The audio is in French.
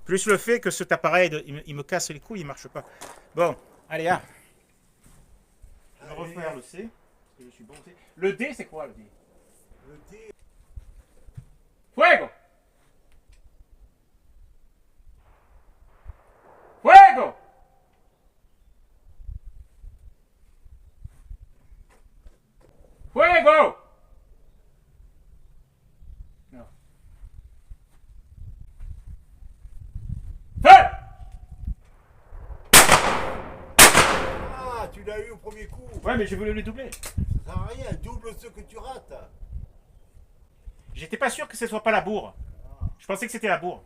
Plus le fait que cet appareil, il me casse les couilles, il marche pas. Bon, allez, ah. Je vais refaire le C. Parce que je suis bon au C. Le D, c'est quoi le D? Le D. Fuego! Fuego! Fuego! Non. Feu! Ah, tu l'as eu au premier coup. Ouais, mais j'ai voulu le doubler. Ça sert à rien, double ce que tu rates. J'étais pas sûr que ce soit pas la bourre. Ah. Je pensais que c'était la bourre.